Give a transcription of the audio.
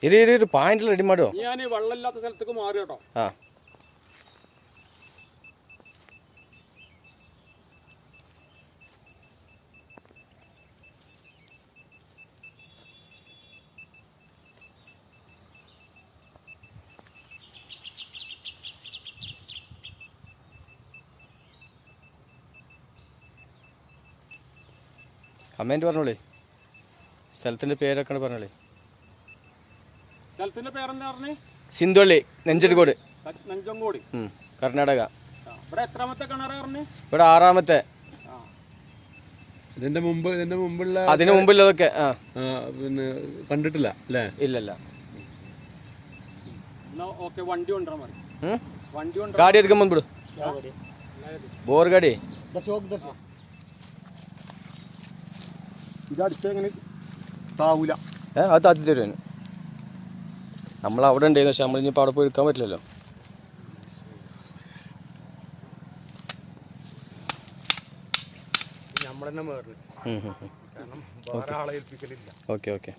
ಇರಿ point ready ಮಾಡು. ഞാൻ വെള്ളമില്ലാത്ത സ്ഥലത്തേക്ക് മാറി കേട്ടോ. ആ കമൻറ്റ് പറഞ്ഞോളേ, സ്ഥലത്തിൻ്റെ പേരൊക്കെ പറഞ്ഞോളേ. സ്ഥലത്തിന്റെ പേരെന്താ പറഞ്ഞേ? സിന്ധുവള്ളി, നെഞ്ചടിക്കോട്, നെഞ്ചങ്കോട്, കർണാടക. ഇവിടെ എത്രാമത്തെ കിണറാ പറഞ്ഞേ? ഇവിടെ 6ാമത്തെ. ഇതിന്റെ മുമ്പുള്ള അതിന് മുമ്പുള്ളതൊക്കെ പിന്നെ കണ്ടിട്ടില്ല അല്ലേ? ഇല്ലല്ല. വണ്ടി കൊണ്ടുവരാൻ മതി. ಗಾಡಿ ಎತ್ಕೊಂಡ್ ಬಂದ್ಬಿಡು. ಬೋರ್ ಗಾಡಿ ഇതടിച്ചെങ്ങനെ താവൂല. അത് താത്തി തരും. നമ്മൾ അവിടെ ഉണ്ടായിരുന്നു, പക്ഷെ നമ്മളിപ്പോൾ അവിടെ പോയി എടുക്കാൻ പറ്റില്ലല്ലോ. നമ്മളെന്നെ മേറില്ല, കാരണം വേറെ ആളെ ഏൽപ്പിക്കലില്ല. ഓക്കെ.